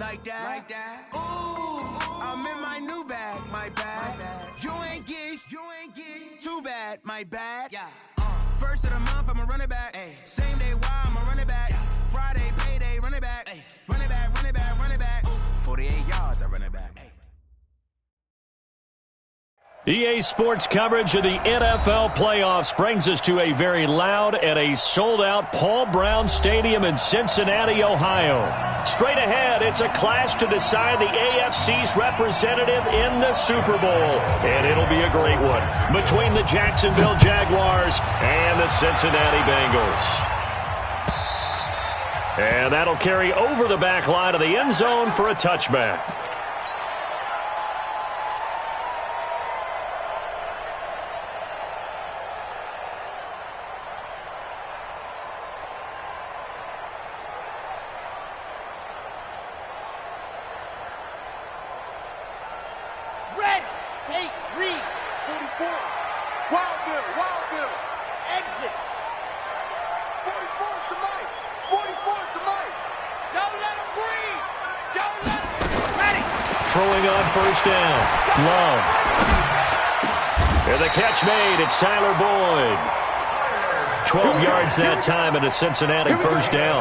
like that. Ooh, I'm in my new bag, my bad. You ain't geek, too bad, my bad. Yeah. First of the month, I'ma run it back. Ay. Same day, why I'ma run it back. Ay. Friday, payday, run it back. Ay. Run it back, run it back, run it back. 48 yards, I run it back. Ay. EA Sports coverage of the NFL playoffs brings us to a very loud and a sold-out Paul Brown Stadium in Cincinnati, Ohio. Straight ahead, it's a clash to decide the AFC's representative in the Super Bowl. And it'll be a great one between the Jacksonville Jaguars and the Cincinnati Bengals. And that'll carry over the back line of the end zone for a touchback. Throwing on first down. Love. And the catch made. It's Tyler Boyd. 12 yards that time and a Cincinnati first down.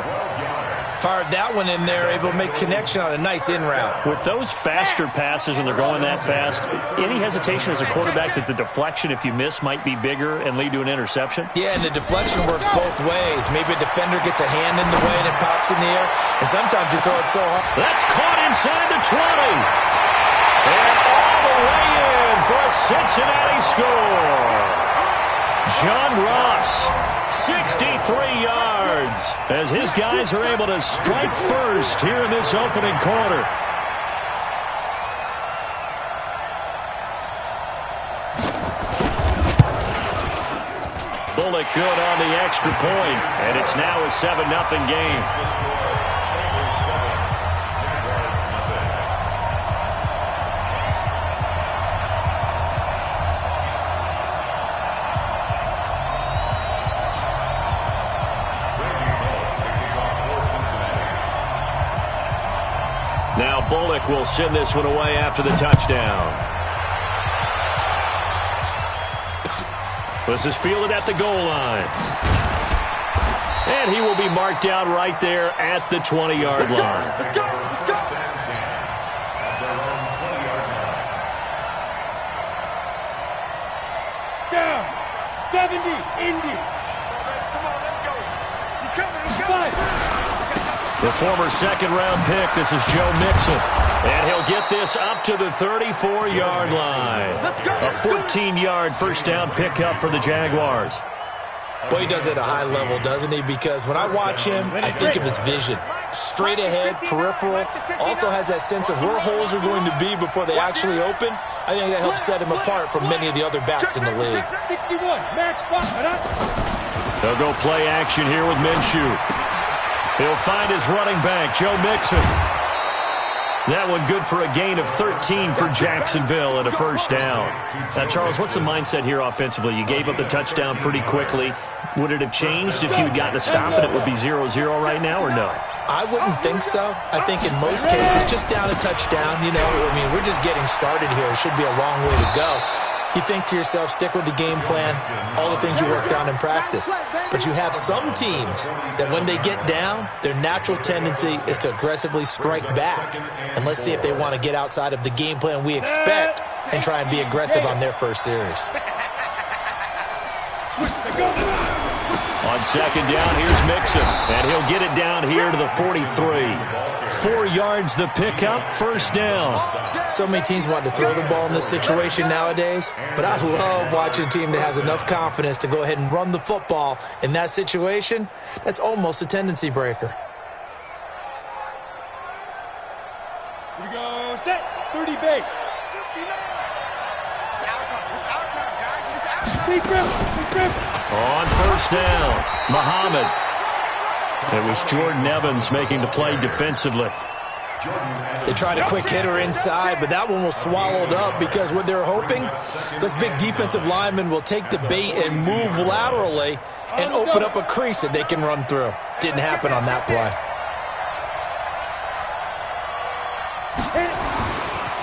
Fired that one in there, able to make connection on a nice in route. With those faster passes and they're going that fast, any hesitation as a quarterback that the deflection, if you miss, might be bigger and lead to an interception? Yeah, and the deflection works both ways. Maybe a defender gets a hand in the way and it pops in the air, and sometimes you throw it so hard. That's caught inside the 20. And all the way in for a Cincinnati score. John Ross, 63 yards, as his guys are able to strike first here in this opening quarter. Bullock good on the extra point, and it's now a 7-0 game. Now Bullock will send this one away after the touchdown. This is fielded at the goal line. And he will be marked down right there at the 20-yard line. Let's go! Down. 70, Indy. Come on, let's go. He's coming. The former second-round pick, this is Joe Mixon. And he'll get this up to the 34-yard line. A 14-yard first down pickup for the Jaguars. Boy, he does it at a high level, doesn't he? Because when I watch him, I think of his vision. Straight ahead, peripheral. Also has that sense of where holes are going to be before they actually open. I think that helps set him apart from many of the other backs in the league. 61, match spot. They'll go play action here with Minshew. He'll find his running back, Joe Mixon. That one good for a gain of 13 for Jacksonville and a first down. Now, Charles, what's the mindset here offensively? You gave up the touchdown pretty quickly. Would it have changed if you had gotten a stop and it would be 0-0 right now, or no? I wouldn't think so. I think in most cases, just down a touchdown, you know, I mean, we're just getting started here. It should be a long way to go. You think to yourself, stick with the game plan, all the things you worked on in practice. But you have some teams that when they get down, their natural tendency is to aggressively strike back. And let's see if they want to get outside of the game plan we expect and try and be aggressive on their first series. On second down, here's Mixon, and he'll get it down here to the 43. 4 yards the pickup, first down. So many teams want to throw the ball in this situation nowadays, but I love watching a team that has enough confidence to go ahead and run the football in that situation. That's almost a tendency breaker. Here we go, set, 30 base. It's our time, guys. It's our time. Deep grip. On first down, Muhammad. It was Jordan Evans making the play defensively. They tried a quick hitter inside, but that one was swallowed up because what they're hoping, those big defensive linemen will take the bait and move laterally and open up a crease that they can run through. Didn't happen on that play.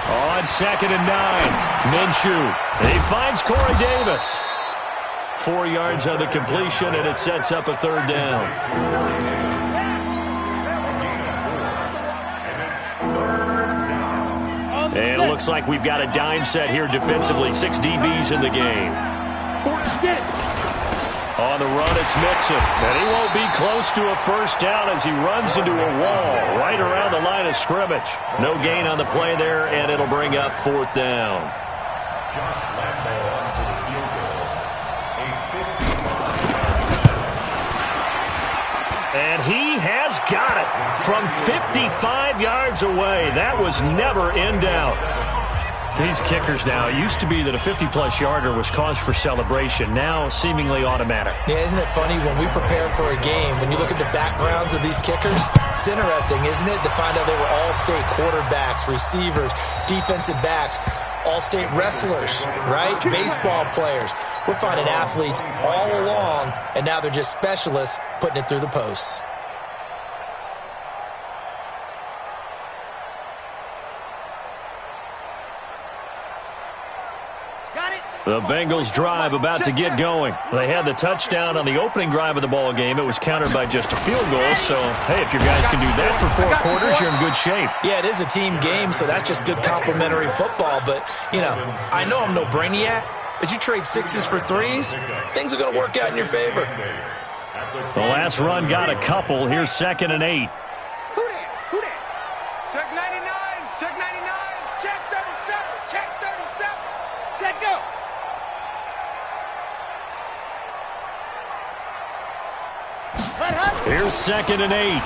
On 2nd and 9, Minshew. He finds Corey Davis. 4 yards on the completion, and it sets up a 3rd down. And it looks like we've got a dime set here defensively. 6 DBs in the game. On the run, it's Mixon. And he won't be close to a 1st down as he runs into a wall right around the line of scrimmage. No gain on the play there, and it'll bring up 4th down. And he has got it from 55 yards away. That was never in doubt. These kickers now, it used to be that a 50-plus yarder was cause for celebration. Now, seemingly automatic. Yeah, isn't it funny? When we prepare for a game, when you look at the backgrounds of these kickers, it's interesting, isn't it, to find out they were all-state quarterbacks, receivers, defensive backs, all-state wrestlers, right? Baseball players. We're finding athletes all along, and now they're just specialists putting it through the posts. The Bengals drive about to get going. They had the touchdown on the opening drive of the ball game. It was countered by just a field goal. So, hey, if your guys can do that for 4 quarters, you're in good shape. Yeah, it is a team game, so that's just good complimentary football. But, you know, I know I'm no brainiac, but you trade 6s for 3s, things are going to work out in your favor. The last run got a couple. Here's 2nd and 8. Who that? Check 99. Check 99. Check 37. Check 37. Set go. Here's 2nd and 8.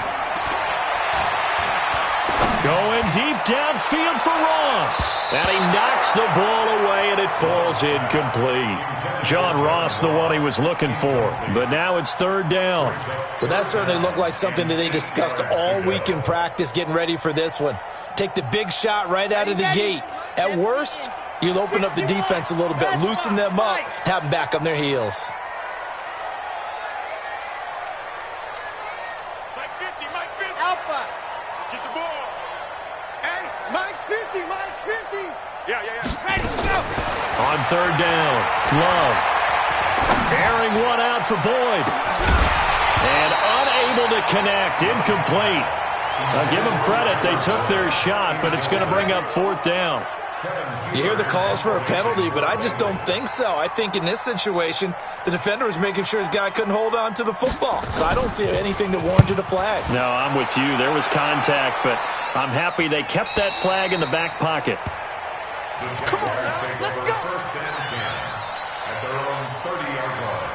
Going deep downfield for Ross. And he knocks the ball away, and it falls incomplete. John Ross, the one he was looking for. But now it's 3rd down. Well, that certainly looked like something that they discussed all week in practice getting ready for this one. Take the big shot right out of the gate. At worst, you'll open up the defense a little bit, loosen them up, have them back on their heels. Alpha. Get the ball. Hey, Mike's 50. Mike's 50. Yeah. Ready, go. On 3rd down, Love. Airing one out for Boyd. And unable to connect, incomplete. I'll give them credit, they took their shot, but it's going to bring up 4th down. You hear the calls for a penalty, but I just don't think so. I think in this situation, the defender was making sure his guy couldn't hold on to the football. So I don't see anything that warranted a flag. No, I'm with you. There was contact, but I'm happy they kept that flag in the back pocket. Come on, let's go. First and 10 at their own 30-yard line.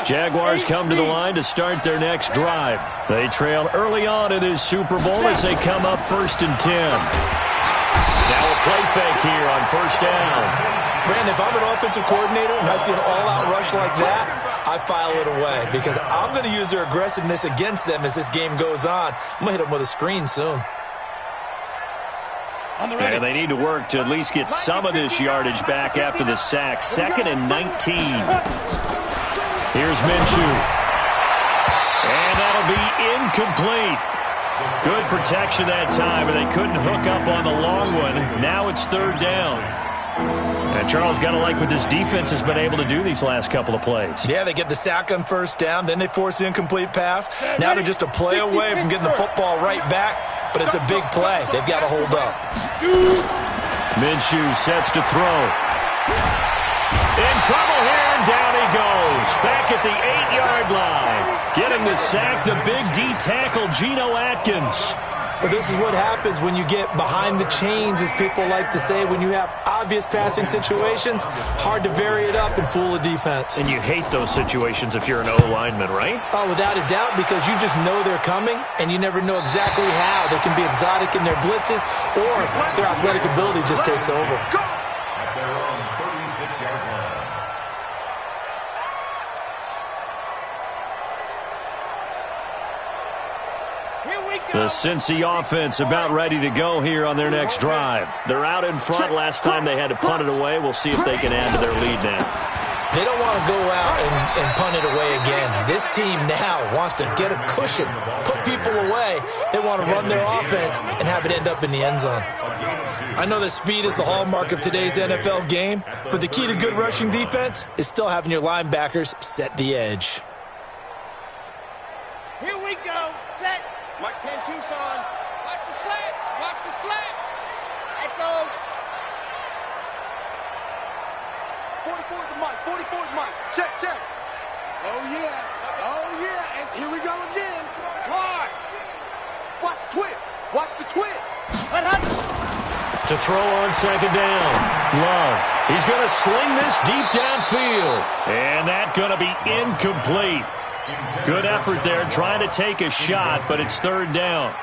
Jaguars come to the line to start their next drive. They trail early on in this Super Bowl as they come up 1st and 10. Now a play fake here on 1st down. Brandon, if I'm an offensive coordinator and I see an all-out rush like that, I file it away because I'm going to use their aggressiveness against them as this game goes on. I'm going to hit them with a screen soon. And they need to work to at least get some of this yardage back after the sack. 2nd and 19. Here's Minshew. And that'll be incomplete. Good protection that time, but they couldn't hook up on the long one. Now it's 3rd down. And Charles, got to like what this defense has been able to do these last couple of plays. Yeah, they get the sack on 1st down, then they force the incomplete pass. Now they're just a play away from getting the football right back, but it's a big play. They've got to hold up. Minshew sets to throw. In trouble here, and down he goes. Back at the 8-yard line. Getting the sack, the big D tackle, Geno Atkins. But this is what happens when you get behind the chains, as people like to say. When you have obvious passing situations, hard to vary it up and fool a defense. And you hate those situations if you're an O-lineman, right? Oh, without a doubt, because you just know they're coming, and you never know exactly how. They can be exotic in their blitzes, or their athletic ability just takes over. At their own 36-yard line. The Cincy offense about ready to go here on their next drive. They're out in front. Last time they had to punt it away. We'll see if they can add to their lead now. They don't want to go out and punt it away again. This team now wants to get a cushion, put people away. They want to run their offense and have it end up in the end zone. I know that speed is the hallmark of today's NFL game, but the key to good rushing defense is still having your linebackers set the edge. Here we go. Set. Mike 10 Tucson. Watch the slants. Watch the slant. Echo. 44 is the Mike. 44 is Mike. Check, check. Oh, yeah. Oh, yeah. And here we go again. Hard. Watch the twist. Watch the twist. To throw on second down. Love. He's going to sling this deep downfield. And that's going to be incomplete. Good effort there trying to take a shot, but it's third down.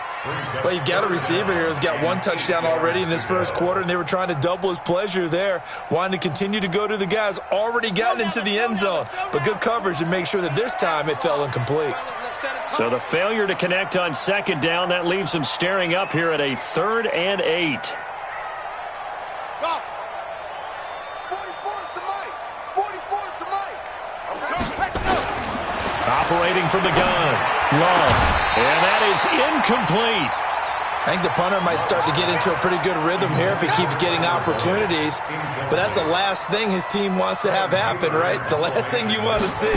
Well, you've got a receiver here who's got one touchdown already in this first quarter, and they were trying to double his pleasure there, wanting to continue to go to the guys already gotten into the end zone. But good coverage to make sure that this time it fell incomplete. So the failure to connect on second down, that leaves them staring up here at a 3rd and 8. Go. 44 is the Mike. 44 is the Mike. Let's go. Operating from the gun. Love. And that is incomplete. I think the punter might start to get into a pretty good rhythm here if he keeps getting opportunities. But that's the last thing his team wants to have happen, right? The last thing you want to see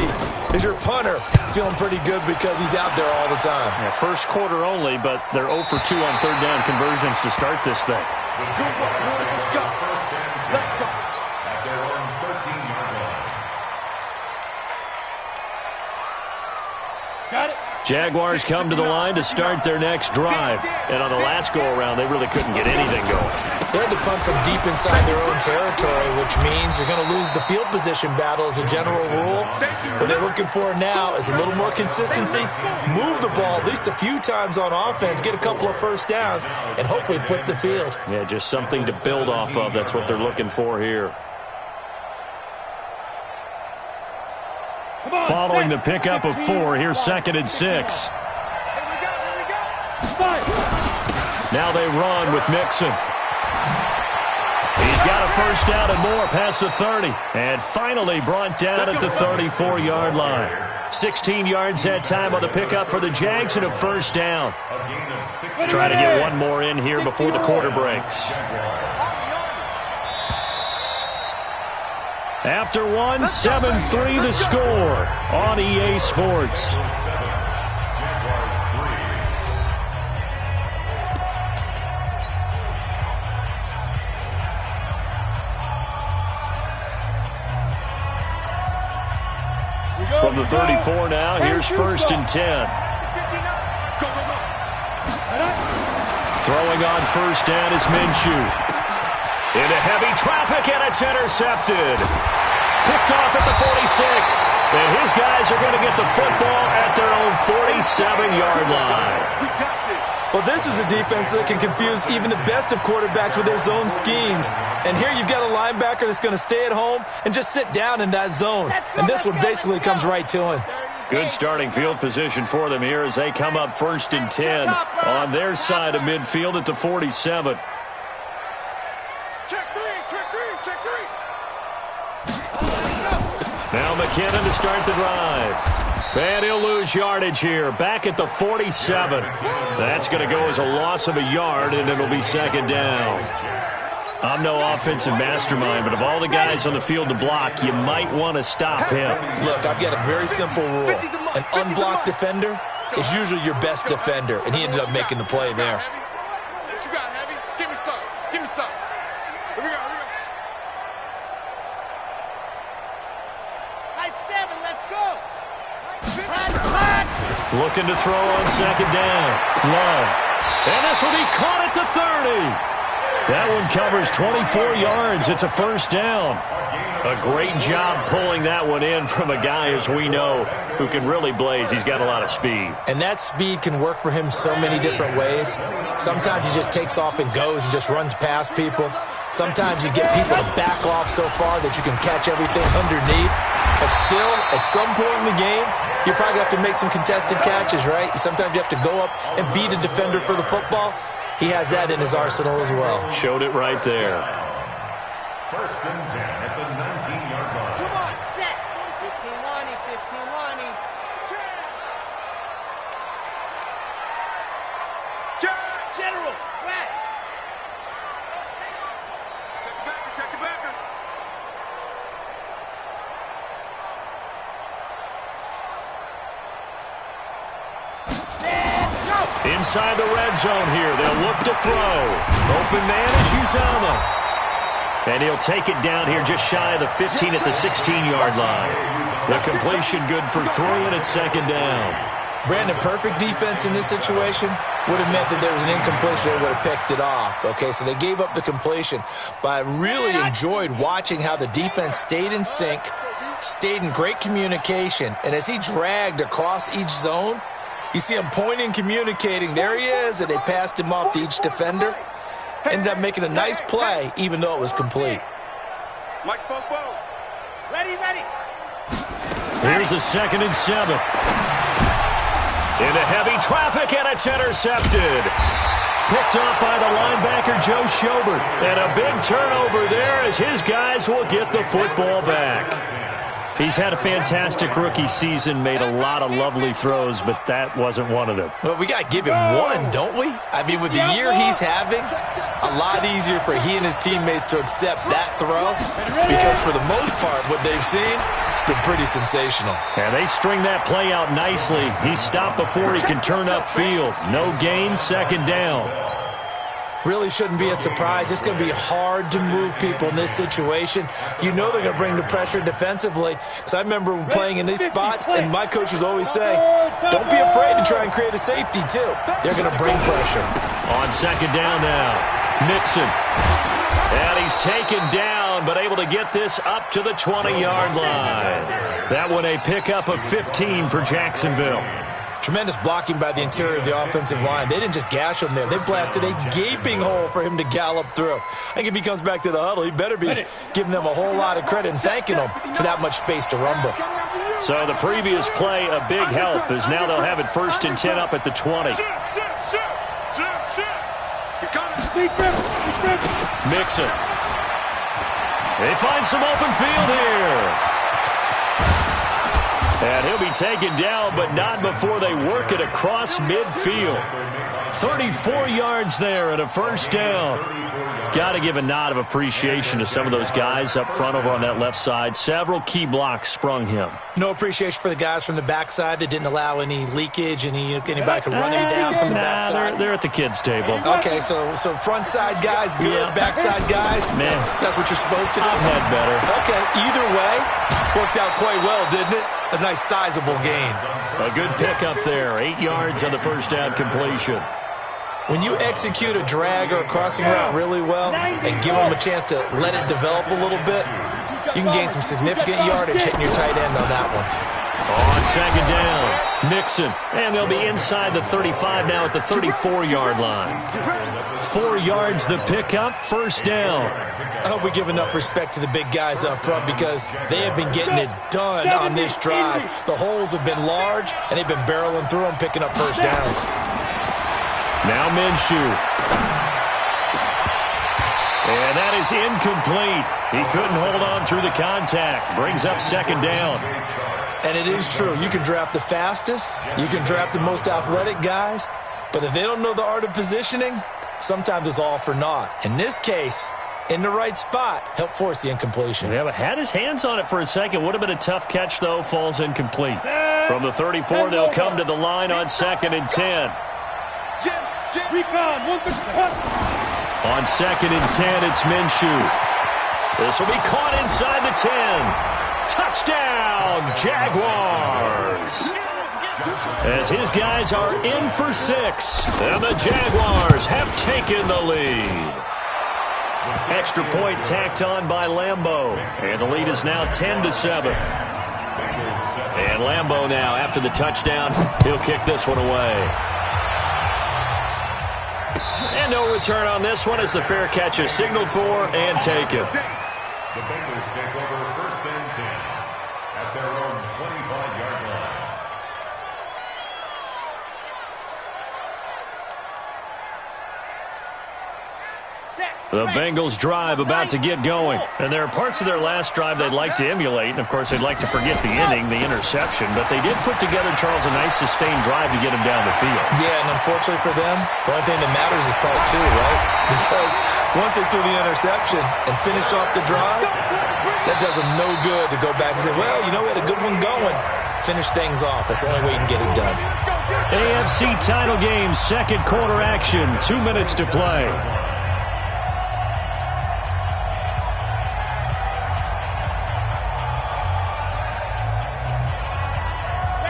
is your punter feeling pretty good because he's out there all the time. Yeah, first quarter only, but they're 0 for 2 on third down conversions to start this thing. Let's go. Let's go. At their own 13-yard line. Got it. Jaguars come to the line to start their next drive. And on the last go-around, they really couldn't get anything going. They had to punt from deep inside their own territory, which means you're going to lose the field position battle as a general rule. What they're looking for now is a little more consistency, move the ball at least a few times on offense, get a couple of first downs, and hopefully flip the field. Yeah, just something to build off of. That's what they're looking for here. Following the pickup of 4, here's 2nd and 6. Here we go. Now they run with Mixon. He's got a first down and more past the 30. And finally brought down at the 34-yard line. 16 yards that time on the pickup for the Jags and a first down. Try to get one more in here before the quarter breaks. After one, 7-3 the score on EA Sports. From the 34 now, here's 1st and 10. Throwing on first down is Minshew. Into heavy traffic, and it's intercepted. Picked off at the 46. And his guys are going to get the football at their own 47-yard line. Well, this is a defense that can confuse even the best of quarterbacks with their zone schemes. And here you've got a linebacker that's going to stay at home and just sit down in that zone. And this one basically comes right to him. Good starting field position for them here as they come up 1st and 10 on their side of midfield at the 47. Now McKinnon to start the drive. And he'll lose yardage here. Back at the 47. That's going to go as a loss of a yard, and it'll be 2nd down. I'm no offensive mastermind, but of all the guys on the field to block, you might want to stop him. Look, I've got a very simple rule. An unblocked defender is usually your best defender, and he ended up making the play there. What you got, Heavy? Give me some. Give me some. Here we go. Looking to throw on 2nd down. Love. And this will be caught at the 30. That one covers 24 yards. It's a first down. A great job pulling that one in from a guy, as we know, who can really blaze. He's got a lot of speed. And that speed can work for him so many different ways. Sometimes he just takes off and goes and just runs past people. Sometimes you get people to back off so far that you can catch everything underneath. But still, at some point in the game, you probably have to make some contested catches, right? Sometimes you have to go up and beat a defender for the football. He has that in his arsenal as well. Showed it right there. 1st and 10 at the 19-yard line. Come on, set. 15 lining. General, West. Check the backer. Inside the red zone here. They'll look to throw. Open man is Uzama. And he'll take it down here just shy of the 15 at the 16-yard line. The completion good for 3, and it's second down. Brandon, perfect defense in this situation would have meant that there was an incompletion. They would have picked it off. Okay, so they gave up the completion. But I really enjoyed watching how the defense stayed in sync, stayed in great communication. And as he dragged across each zone, you see him pointing, communicating. There he is, and they passed him off to each defender. Ended up making a nice play, even though it was complete. Mike Spopo. Ready. Here's a 2nd and 7. Into heavy traffic, and it's intercepted. Picked off by the linebacker, Joe Schobert. And a big turnover there as his guys will get the football back. He's had a fantastic rookie season, made a lot of lovely throws, but that wasn't one of them. Well, we got to give him one, don't we? I mean, with the year he's having, a lot easier for he and his teammates to accept that throw because for the most part, what they've seen, it's been pretty sensational. And they string that play out nicely. He stopped before he can turn upfield. No gain, second down. Really shouldn't be a surprise. It's going to be hard to move people in this situation. You know they're going to bring the pressure defensively. Because I remember playing in these spots, and my coaches always say, don't be afraid to try and create a safety, too. They're going to bring pressure. On second down now, Mixon. And he's taken down, but able to get this up to the 20-yard line. That one a pickup of 15 for Jacksonville. Tremendous blocking by the interior of the offensive line. They didn't just gash him there. They blasted a gaping hole for him to gallop through. I think if he comes back to the huddle, he better be giving them a whole lot of credit and thanking them for that much space to rumble. So the previous play, a big help, as now they'll have it 1st and 10 up at the 20. Mixon. They find some open field here. And he'll be taken down, but not before they work it across midfield. 34 yards there and a 1st down. Got to give a nod of appreciation to some of those guys up front over on that left side. Several key blocks sprung him. No appreciation for the guys from the backside that didn't allow any leakage, anybody could run you down from the backside. They're at the kids' table. Okay, so front side guys good, Yeah. backside guys, Man, that's what you're supposed to do? I've had better. Okay, either way, worked out quite well, didn't it? A nice sizable gain. A good pickup there. 8 yards on the 1st down completion. When you execute a drag or a crossing route really well and give them a chance to let it develop a little bit, you can gain some significant yardage hitting your tight end on that one. On second down, Mixon. And they'll be inside the 35 now at the 34-yard line. 4 yards the pickup, 1st down. I hope we give enough respect to the big guys up front because they have been getting it done on this drive. The holes have been large, and they've been barreling through them, picking up 1st downs. Now Minshew. And that is incomplete. He couldn't hold on through the contact. Brings up 2nd down. And it is true. You can draft the fastest. You can draft the most athletic guys. But if they don't know the art of positioning, sometimes it's all for naught. In this case, in the right spot, help force the incompletion. Yeah, but had his hands on it for a second. Would have been a tough catch, though. Falls incomplete. From the 34, they'll come to the line on 2nd and 10. Recon, 150. On 2nd and 10, it's Minshew. This will be caught inside the 10. Touchdown, Jaguars. As his guys are in for 6. And the Jaguars have taken the lead. Extra point tacked on by Lambeau. And the lead is now 10-7. And Lambeau now, after the touchdown, he'll kick this one away. And no return on this one as the fair catch is signaled for and taken. The Bengals take over 1st and 10 at their own 25-yard line. Set. The Bengals drive about to get going. And there are parts of their last drive they'd like to emulate. And, of course, they'd like to forget the inning, the interception. But they did put together, Charles, a nice sustained drive to get him down the field. Yeah, and unfortunately for them, the only thing that matters is part two, right? Because once they threw the interception and finished off the drive, that does them no good to go back and say, well, you know, we had a good one going. Finish things off. That's the only way you can get it done. AFC title game, second quarter action, 2 minutes to play.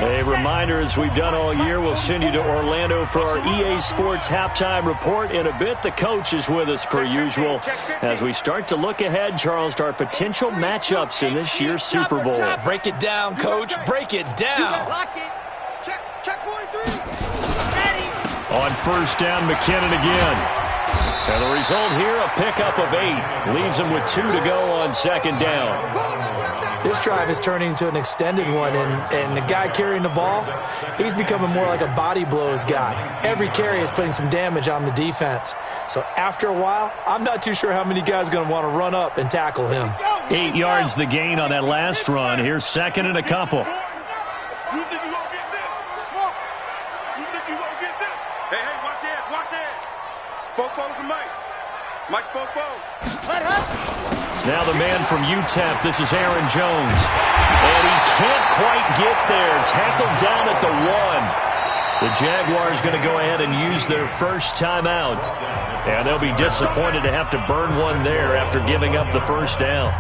A reminder, as we've done all year, we'll send you to Orlando for our EA Sports halftime report in a bit. The coach is with us per usual as we start to look ahead, Charles, to our potential matchups in this year's Super Bowl. Break it down, Coach. Break it down. Check 43. Ready. On first down, McKinnon again. And the result here, a pickup of 8. Leaves him with 2 to go on second down. This drive is turning into an extended one, and the guy carrying the ball, he's becoming more like a body blows guy. Every carry is putting some damage on the defense. So after a while, I'm not too sure how many guys are going to want to run up and tackle him. 8 yards the gain on that last run. Here's second and a couple. You think you won't get this? Smoke. You think you won't get this? Hey, watch this, watch this. Spoke to Mike. Mike spoke. Let her. Now the man from UTEP, this is Aaron Jones. And he can't quite get there. Tackled down at the 1. The Jaguars going to go ahead and use their first timeout. And they'll be disappointed to have to burn one there after giving up the first down.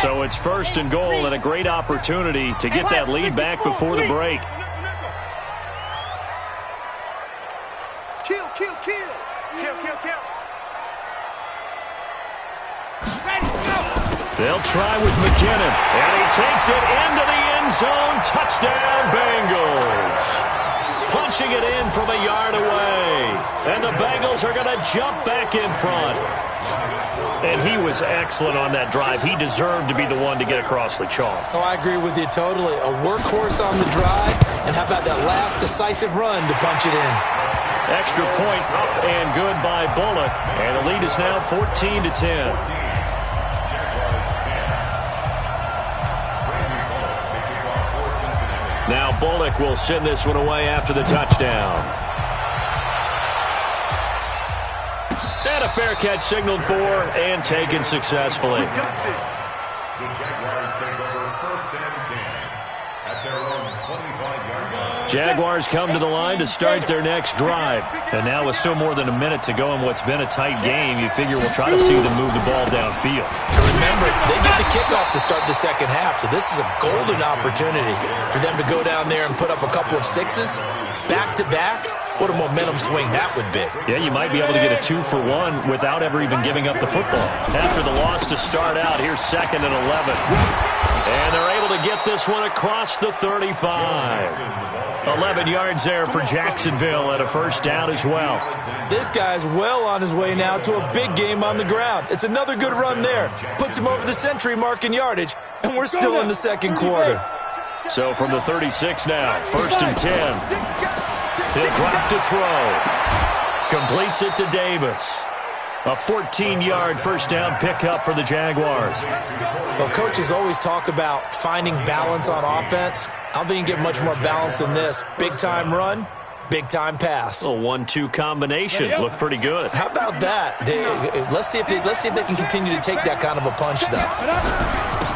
So it's first and goal and a great opportunity to get that lead back before the break. Kill. They'll try with McKinnon, and he takes it into the end zone. Touchdown, Bengals. Punching it in from a yard away. And the Bengals are going to jump back in front. And he was excellent on that drive. He deserved to be the one to get across the chalk. Oh, I agree with you totally. A workhorse on the drive, and how about that last decisive run to punch it in? Extra point up and good by Bullock. And the lead is now 14-10. Now Bullock will send this one away after the touchdown. And a fair catch signaled for and taken successfully. The Jaguars take over first and 10 at their own 25-yard line. Jaguars come to the line to start their next drive. And now with still more than a minute to go in what's been a tight game, you figure we'll try to see them move the ball downfield. Remember, they get the kickoff to start the second half, so this is a golden opportunity for them to go down there and put up a couple of 6s back-to-back. What a momentum swing that would be. Yeah, you might be able to get a 2-for-1 without ever even giving up the football. After the loss to start out, here's second and 11. And they're able to get this one across the 35. 11 yards there for Jacksonville and a first down as well. This guy's well on his way now to a big game on the ground. It's another good run there. Puts him over the century mark in yardage, and we're still in the second quarter. So from the 36 now, first and 10. He'll drop to throw. Completes it to Davis. A 14-yard first down pickup for the Jaguars. Well, coaches always talk about finding balance on offense. I don't think you get much more balance than this. Big-time run, big-time pass. A 1-2 combination. Looked pretty good. How about that? Let's see if they can continue to take that kind of a punch, though.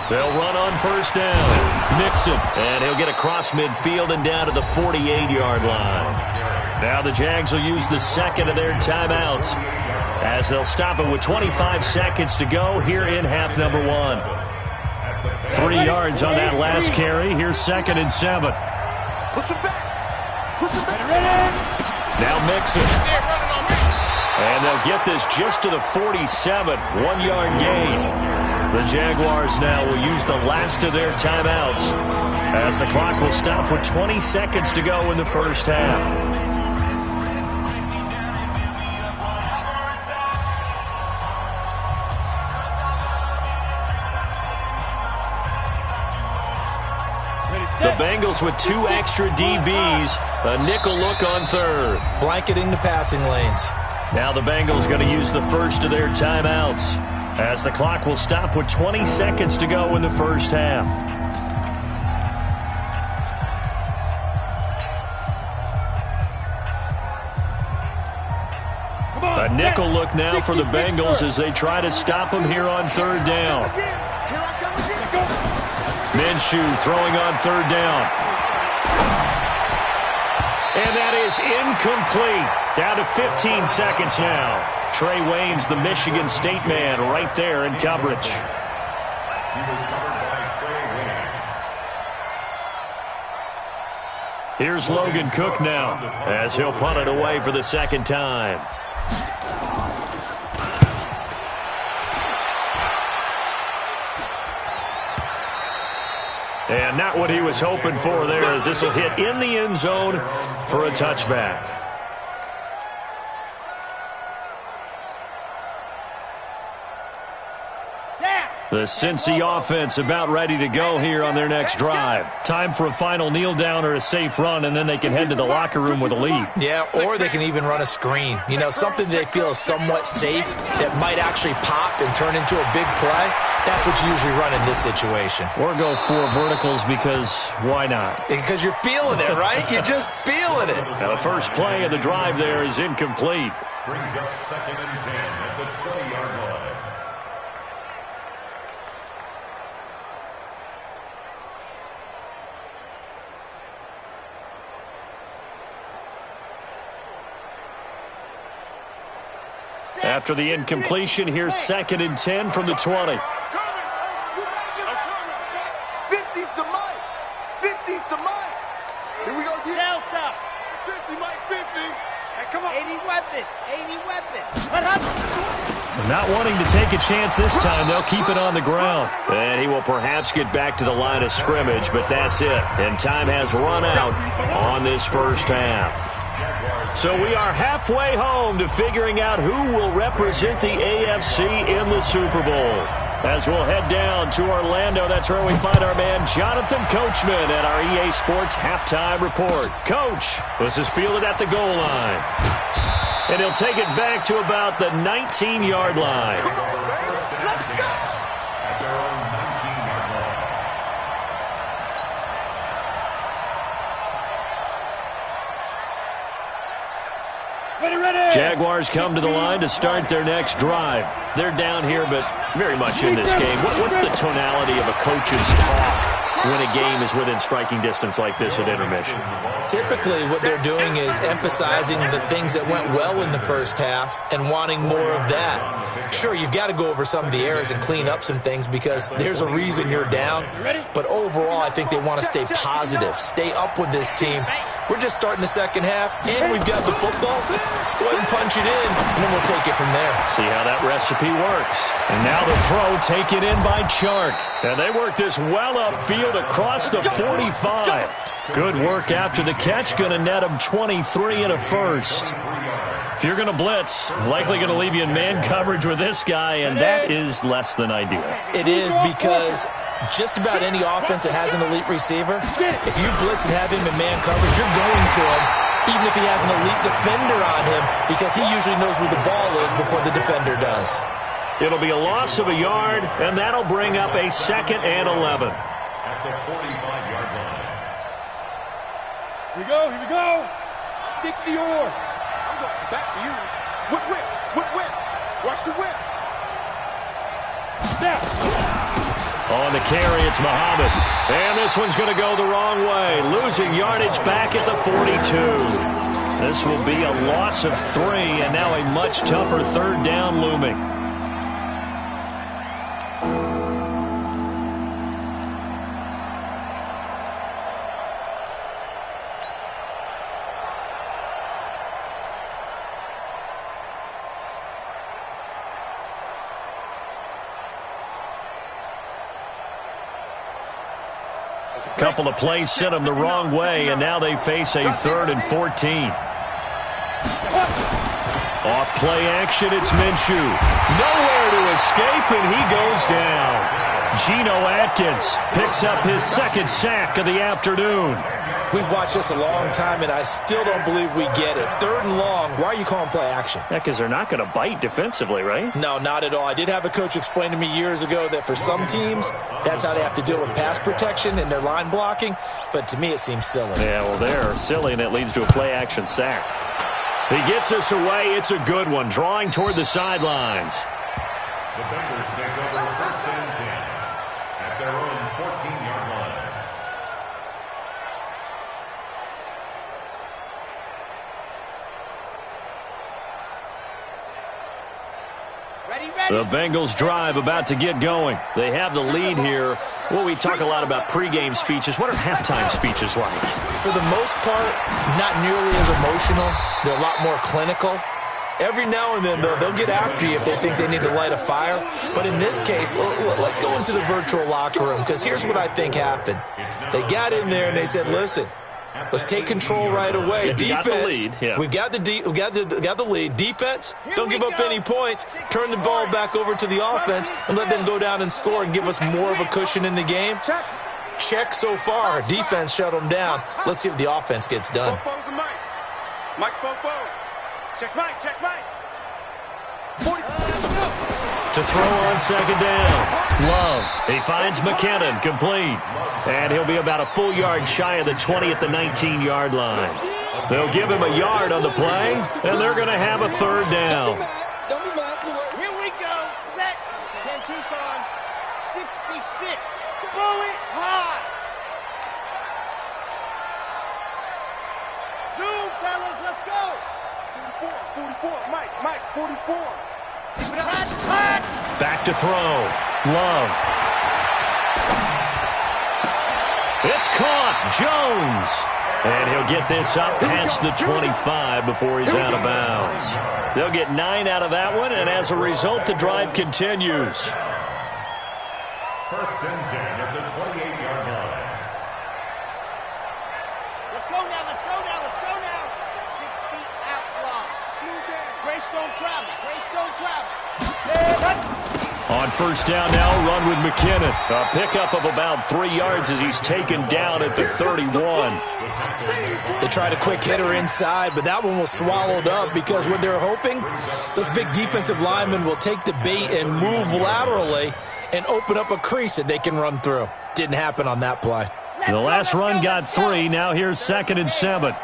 They'll run on first down. Mixon, and he'll get across midfield and down to the 48-yard line. Now the Jags will use the second of their timeouts as they'll stop it with 25 seconds to go here in half number 1. 3 yards on that last carry. Here's second and 7. Push him back. Now Mixon. And they'll get this just to the 47. 1-yard gain. The Jaguars now will use the last of their timeouts as the clock will stop with 20 seconds to go in the first half. The Bengals with 2 extra DBs. A nickel look on third. Blanketing the passing lanes. Now the Bengals going to use the first of their timeouts, as the clock will stop with 20 seconds to go in the first half. A nickel look now for the Bengals as they try to stop him here on third down. Minshew throwing on third down. And that is incomplete. Down to 15 seconds now. Trey Waynes, the Michigan State man, right there in coverage. He was covered by Trey Waynes. Here's Logan Cook now, as he'll punt it away for the second time. And not what he was hoping for there, as this will hit in the end zone for a touchback. The Cincy offense about ready to go here on their next drive. Time for a final kneel down or a safe run, and then they can head to the locker room with a lead. Yeah, or they can even run a screen. You know, something they feel is somewhat safe that might actually pop and turn into a big play. That's what you usually run in this situation. Or go 4 verticals, because why not? Because you're feeling it, right? You're just feeling it. Now the first play of the drive there is incomplete. Brings up 2nd and 10 at the 20-yard line. After the incompletion, here's 2nd and 10 from the 20. 50's the mic. 50's the mic. Here we go. Delta. 50, Mike, 50. Hey, come on. 80 weapon. 80 weapon. Not wanting to take a chance this time, they'll keep it on the ground. And he will perhaps get back to the line of scrimmage, but that's it. And time has run out on this first half. So we are halfway home to figuring out who will represent the AFC in the Super Bowl. As we'll head down to Orlando, that's where we find our man Jonathan Coachman at our EA Sports Halftime Report. Coach, this is fielded at the goal line. And he'll take it back to about the 19-yard line. Let's go. At their own 19-yard line. Jaguars come to the line to start their next drive. They're down here, but very much in this game. What's the tonality of a coach's talk when a game is within striking distance like this at intermission? Typically, what they're doing is emphasizing the things that went well in the first half and wanting more of that. Sure, you've got to go over some of the errors and clean up some things because there's a reason you're down. But overall, I think they want to stay positive, stay up with this team. We're just starting the second half, and we've got the football. Let's go ahead and punch it in, and then we'll take it from there. See how that recipe works. And now the throw taken in by Chark. And they work this well upfield across the 45. Good work after the catch. Going to net him 23 and a first. If you're going to blitz, likely going to leave you in man coverage with this guy, and that is less than ideal. It is because just about any offense that has an elite receiver, if you blitz and have him in man coverage, you're going to him, even if he has an elite defender on him, because he usually knows where the ball is before the defender does. It'll be a loss of a yard, and that'll bring up a 2nd and 11. At the 45-yard line. Here we go, here we go. 60 or. I'm going back to you. Whip, whip, whip, whip. Watch the whip. Snap. On the carry, it's Muhammad. And this one's going to go the wrong way. Losing yardage back at the 42. This will be a loss of 3, and now a much tougher third down looming. Couple of plays sent them the wrong way, and now they face a 3rd and 14. Off play action, it's Minshew. Nowhere to escape, and he goes down. Geno Atkins picks up his second sack of the afternoon. We've watched this a long time, and I still don't believe we get it. 3rd and long, why are you calling play action? Yeah, because they're not going to bite defensively, right? No, not at all. I did have a coach explain to me years ago that for some teams, that's how they have to deal with pass protection and their line blocking, but to me it seems silly. Yeah, well, they're silly, and it leads to a play action sack. He gets us away. It's a good one, drawing toward the sidelines. The Bengals take over 1st and 10 at their own 14-yard line. The Bengals drive about to get going. They have the lead here. Well, we talk a lot about pregame speeches. What are halftime speeches like? For the most part, not nearly as emotional. They're a lot more clinical. Every now and then, they'll get after you if they think they need to light a fire. But in this case, let's go into the virtual locker room, because here's what I think happened. They got in there and they said, listen, let's take control right away. Yeah, defense, we've got the lead. Defense, don't give up any points. Turn the ball back over to the offense and let them go down and score and give us more of a cushion in the game. Check so far. Defense shut them down. Let's see if the offense gets done. Mike's Popo. Check Mike. To throw on 2nd down. Love. He finds McKinnon, complete. And he'll be about a full yard shy of the 20 at the 19-yard line. They'll give him a yard on the play, and they're going to have a 3rd down. Here we go. Set. Ken Tucson. 66. Throw it high. Zoom, fellas. Let's go. 44. Mike. 44. Cut. Back to throw. Love. It's caught. Jones. And he'll get this up past the 25 before he's out of bounds. They'll get 9 out of that one, and as a result, the drive continues. 1st and 10 at the 28-yard line. Let's go now. 60 out block. Grace don't travel. On 1st down now, run with McKinnon. A pickup of about 3 yards as he's taken down at the 31. They tried a quick hitter inside, but that one was swallowed up because what they're hoping, those big defensive linemen will take the bait and move laterally and open up a crease that they can run through. Didn't happen on that play. The last run got 3. Now here's 2nd and 7.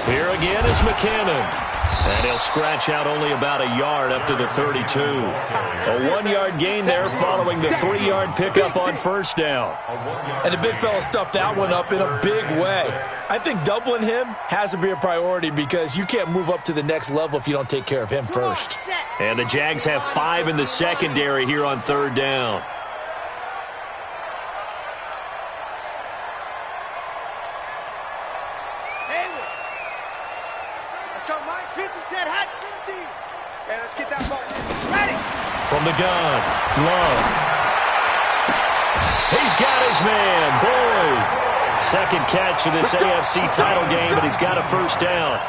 Here again is McKinnon. And he'll scratch out only about a yard up to the 32. A 1-yard gain there following the 3-yard pickup on 1st down. And the big fella stuffed that one up in a big way. I think doubling him has to be a priority because you can't move up to the next level if you don't take care of him first. And the Jags have 5 in the secondary here on 3rd down. From the gun, Love. He's got his man, Boyd. Second catch of this AFC title game, but he's got a 1st down.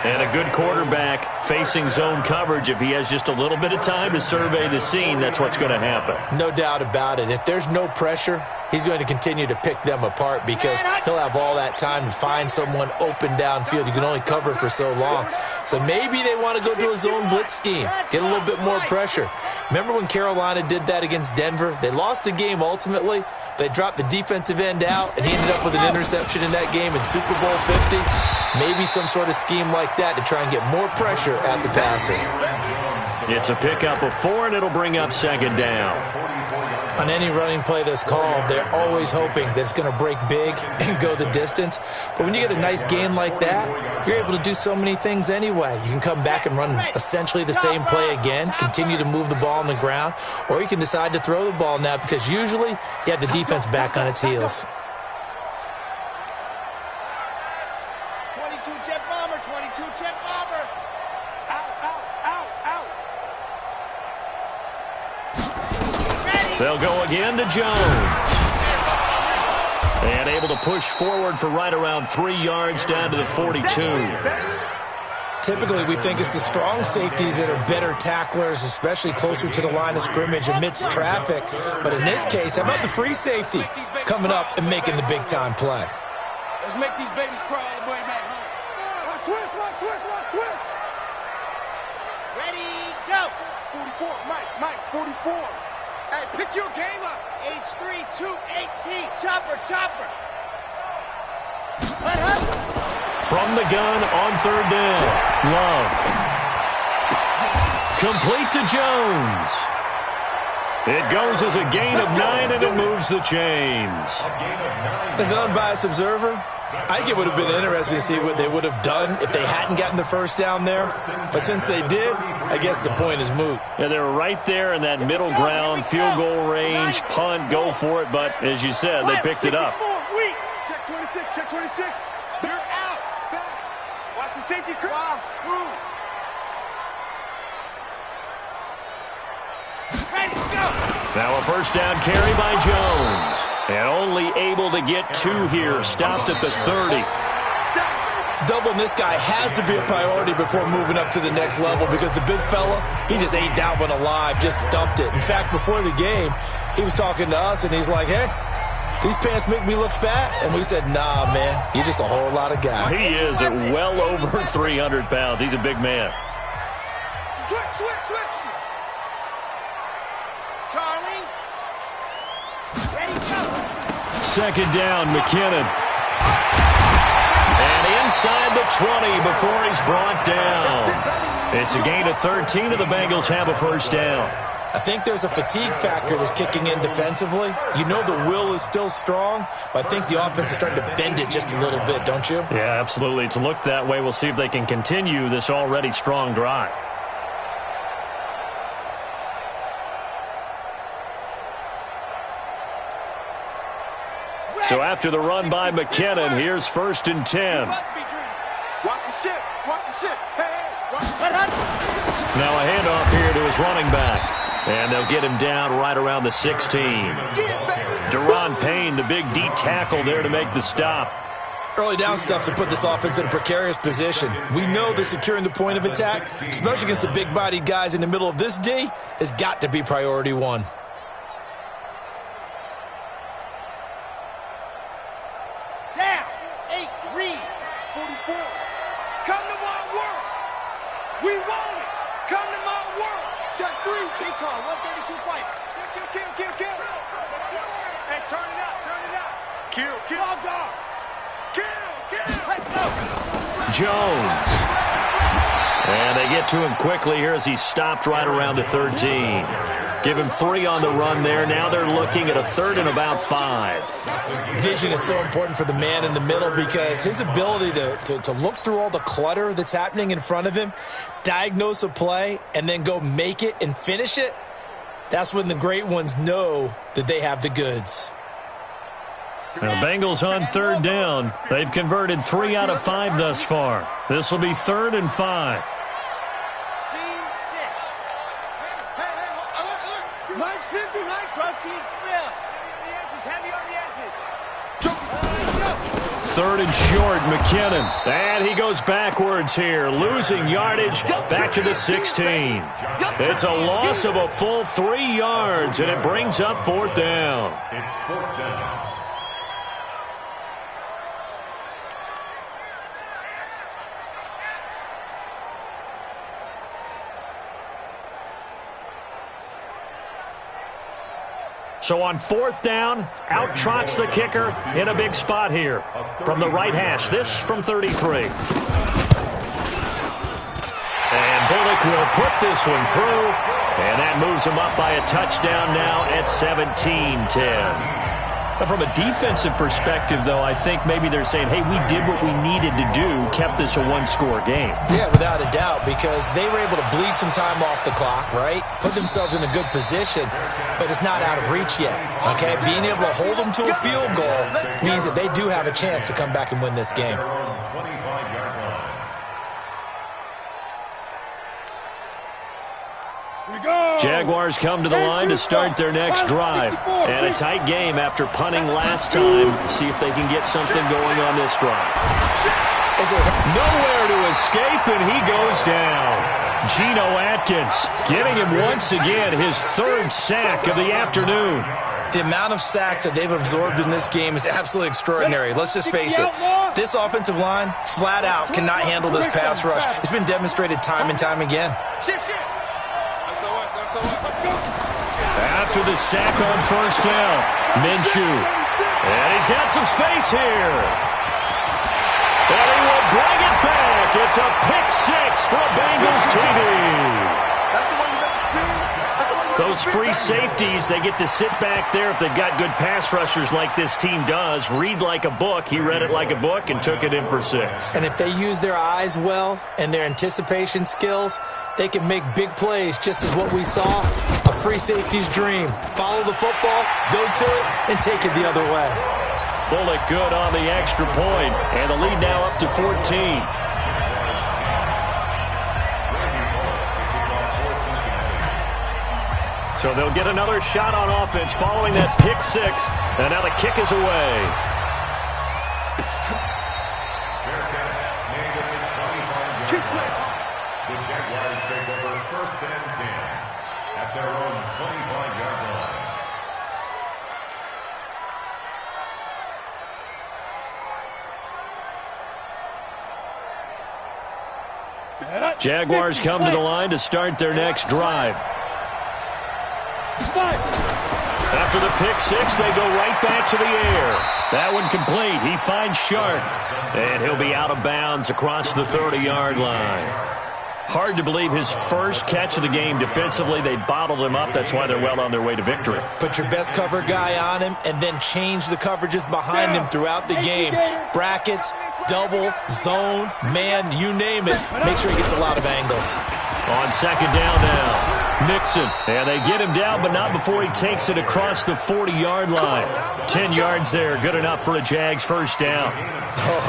And a good quarterback facing zone coverage. If he has just a little bit of time to survey the scene, that's what's going to happen. No doubt about it. If there's no pressure, he's going to continue to pick them apart because he'll have all that time to find someone open downfield. You can only cover for so long. So maybe they want to go to a zone blitz scheme, get a little bit more pressure. Remember when Carolina did that against Denver? They lost the game ultimately. They dropped the defensive end out, and he ended up with an interception in that game in Super Bowl 50. Maybe some sort of scheme like that to try and get more pressure at the passer. It's a pickup of 4, and it'll bring up 2nd down. On any running play that's called, they're always hoping that it's going to break big and go the distance. But when you get a nice gain like that, you're able to do so many things anyway. You can come back and run essentially the same play again, continue to move the ball on the ground, or you can decide to throw the ball now because usually you have the defense back on its heels. 22 jet bomber. Out. They'll go again to Jones. And able to push forward for right around 3 yards down to the 42. Typically, we think it's the strong safeties that are better tacklers, especially closer to the line of scrimmage amidst traffic. But in this case, how about the free safety coming up and making the big-time play? Let's make these babies cry all the way back home. Watch switch. Ready, go. 44, Mike, 44. Hey, pick your game up. H3, 218. Chopper. From the gun on 3rd down. Love. Complete to Jones. It goes as a gain of 9, and it moves the chains. As an unbiased observer, I think it would have been interesting to see what they would have done if they hadn't gotten the first down there. But since they did, I guess the point is moot. Yeah, they were right there in that middle ground, field goal range, punt, go for it. But as you said, they picked it up. Check 26. They're out. Watch the safety. Move. Ready, go. Now a first down carry by Jones. And only able to get 2 here. Stopped at the 30. Doubling this guy has to be a priority before moving up to the next level because the big fella, he just ate that one alive, just stuffed it. In fact, before the game, he was talking to us, and he's like, hey, these pants make me look fat. And we said, nah, man, you're just a whole lot of guy. He is at well over 300 pounds. He's a big man. Switch. Charlie. Ready, go. Second down, McKinnon. And inside the 20 before he's brought down. It's a gain of 13, and the Bengals have a first down. I think there's a fatigue factor that's kicking in defensively. You know the will is still strong, but I think the offense is starting to bend it just a little bit, don't you? Yeah, absolutely. It's looked that way. We'll see if they can continue this already strong drive. So after the run by McKinnon, here's 1st and 10. Watch the ship. Hey, watch the ship. Now a handoff here to his running back. And they'll get him down right around the 16. Deron Payne, the big D tackle there to make the stop. Early down stuff to put this offense in a precarious position. We know that securing the point of attack, especially against the big-bodied guys in the middle of this D, has got to be priority 1. Down. 8, read. 44. Come to my world. We want it. Come to my world. Check 3. J-Con, 132 fight. Kill. Hey, turn it out. Kill. All dog. Kill. Let's go. Jones. And they get to him quickly here as he stopped right around the 13. Give him 3 on the run there. Now they're looking at a 3rd and about 5. Vision is so important for the man in the middle because his ability to look through all the clutter that's happening in front of him, diagnose a play, and then go make it and finish it, that's when the great ones know that they have the goods. Now, Bengals on 3rd down. They've converted 3 out of 5 thus far. This will be 3rd and 5. Scene 6. Hey, alert. Mike's 50, Mike's protein spill. Heavy on the edges. 3rd and short, McKinnon. And he goes backwards here, losing yardage back to the 16. It's a loss of a full 3 yards, and it brings up 4th down. It's 4th down. So on 4th down, out trots the kicker in a big spot here. From the right hash, this from 33. And Bullock will put this one through, and that moves him up by a touchdown now at 17-10. From a defensive perspective, though, I think maybe they're saying, hey, we did what we needed to do, kept this a 1-score game. Yeah, without a doubt, because they were able to bleed some time off the clock, right? Put themselves in a good position, but it's not out of reach yet, okay? Being able to hold them to a field goal means that they do have a chance to come back and win this game. Here we go. Jaguars come to the line to start their next drive. And a tight game after punting last time. See if they can get something going on this drive. Nowhere to escape, and he goes down. Geno Atkins getting him once again his third sack of the afternoon. The amount of sacks that they've absorbed in this game is absolutely extraordinary. Let's just face it. This offensive line, flat out, cannot handle this pass rush. It's been demonstrated time and time again. After the sack on first down, Minshew. And he's got some space here. And he will bring it back. It's a pick six for Bengals TD. Those free safeties, they get to sit back there if they've got good pass rushers like this team does. Read like a book. He read it like a book and took it in for 6. And if they use their eyes well and their anticipation skills, they can make big plays, just as what we saw. A free safety's dream. Follow the football, go to it, and take it the other way. Bullock good on the extra point, and the lead now up to 14. So they'll get another shot on offense following that pick six, and now the kick is away. The Jaguars take over 1st and 10 at their own 25-yard line. Jaguars come to the line to start their next drive. After the pick six, they go right back to the air. That one complete. He finds Sharp, and he'll be out of bounds across the 30-yard line. Hard to believe his first catch of the game defensively. They bottled him up. That's why they're well on their way to victory. Put your best cover guy on him and then change the coverages behind him throughout the game. Brackets, double, zone, man, you name it. Make sure he gets a lot of angles. On second down now. Mixon, and they get him down, but not before he takes it across the 40-yard line. 10 yards there, good enough for a Jags first down.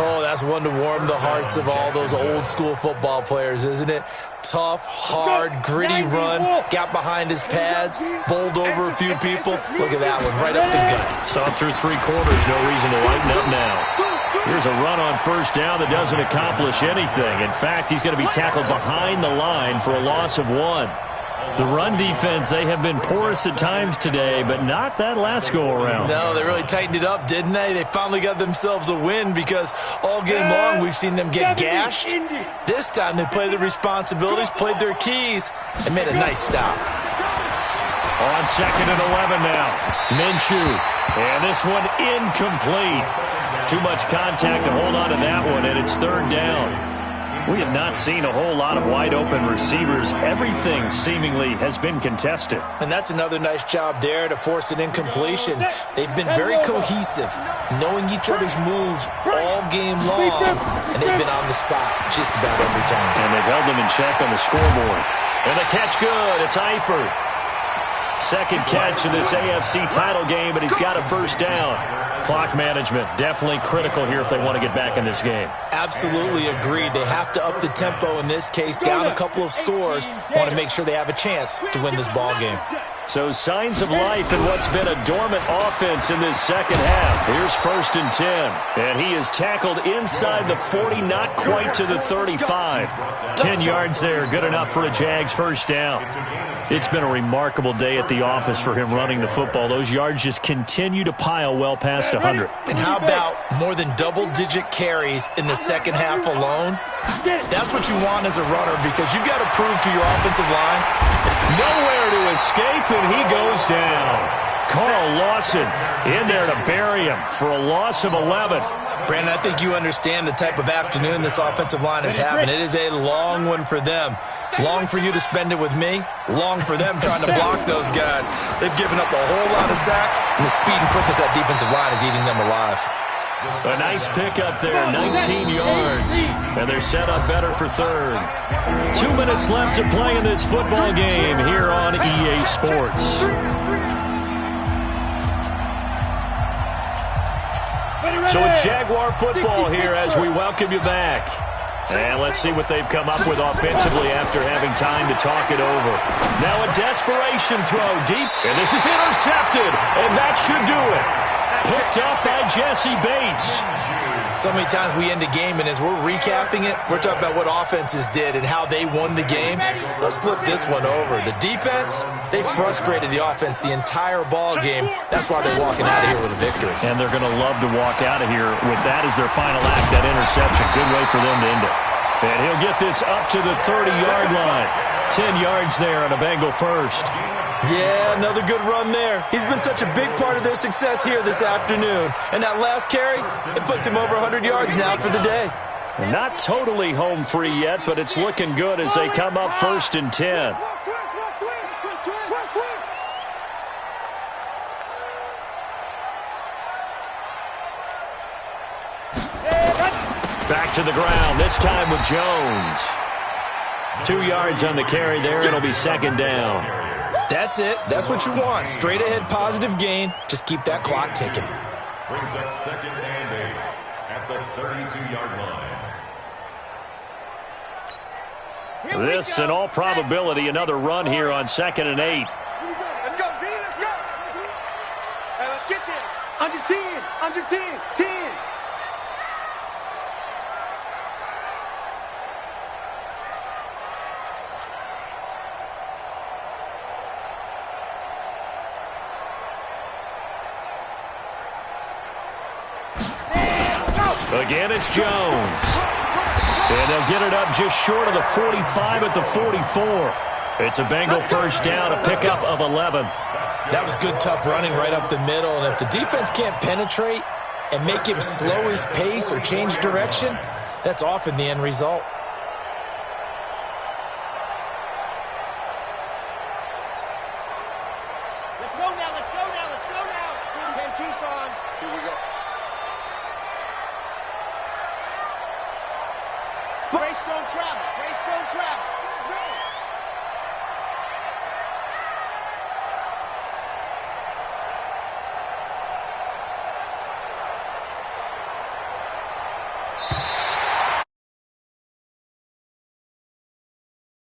Oh, that's one to warm the hearts of all those old-school football players, isn't it? Tough, hard, gritty run, got behind his pads, bowled over a few people. Look at that one, right up the gut. Saw him through 3 quarters, no reason to lighten up now. Here's a run on first down that doesn't accomplish anything. In fact, he's going to be tackled behind the line for a loss of 1. The run defense, they have been porous at times today, but not that last go-around. No, they really tightened it up, didn't they? They finally got themselves a win because all game long we've seen them get gashed. This time they played their responsibilities, played their keys, and made a nice stop. On second and 11 now. Minshew. And this one incomplete. Too much contact to hold on to that one, and it's third down. We have not seen a whole lot of wide-open receivers. Everything seemingly has been contested. And that's another nice job there to force an incompletion. They've been very cohesive, knowing each other's moves all game long, and they've been on the spot just about every time. And they've held them in check on the scoreboard. And the catch good. It's Eifert. Second catch in this AFC title game, and he's got a first down. Clock management definitely critical here if they want to get back in this game. Absolutely agreed. They have to up the tempo in this case, down a couple of scores. Want to make sure they have a chance to win this ball game. So signs of life in what's been a dormant offense in this second half. Here's 1st and 10. And he is tackled inside the 40, not quite to the 35. 10 yards there, good enough for a Jags first down. It's been a remarkable day at the office for him running the football. Those yards just continue to pile well past 100. And how about more than double-digit carries in the second half alone? That's what you want as a runner because you've got to prove to your offensive line. Nowhere to escape, and he goes down. Carl Lawson in there to bury him for a loss of 11. Brandon, I think you understand the type of afternoon this offensive line is having. It is a long one for them. Long for you to spend it with me. Long for them trying to block those guys. They've given up a whole lot of sacks, and the speed and quickness of that defensive line is eating them alive. A nice pickup there, 19 yards. And they're set up better for third. 2 minutes left to play in this football game here on EA Sports. So it's Jaguar football here as we welcome you back. And let's see what they've come up with offensively after having time to talk it over. Now a desperation throw deep, and this is intercepted, and that should do it. Picked up by Jesse Bates. So many times we end a game, and as we're recapping it, we're talking about what offenses did and how they won the game. Let's flip this one over. The defense, they frustrated the offense the entire ball game. That's why they're walking out of here with a victory. And they're going to love to walk out of here with that as their final act, that interception. Good way for them to end it. And he'll get this up to the 30-yard line. 10 yards there on a Bengal first. Yeah, another good run there. He's been such a big part of their success here this afternoon. And that last carry, it puts him over 100 yards now for the day. Not totally home free yet, but it's looking good as they come up 1st and 10. Back to the ground, this time with Jones. 2 yards on the carry there. It'll be 2nd down. That's it. That's what you want. Straight ahead positive gain. Just keep that clock ticking. Brings up 2nd and 8 at the 32-yard line. This, in all probability, another run here on 2nd and 8. Let's go, B, let's go. Hey, let's get there. Under 10, under 10, 10. Again, it's Jones. And they'll get it up just short of the 45 at the 44. It's a Bengal first down, a pickup of 11. That was good, tough running right up the middle. And if the defense can't penetrate and make him slow his pace or change direction, that's often the end result. Let's go now, let's go now, let's go now. 10 Tucson. Here we go. Grace don't travel. Grace don't travel.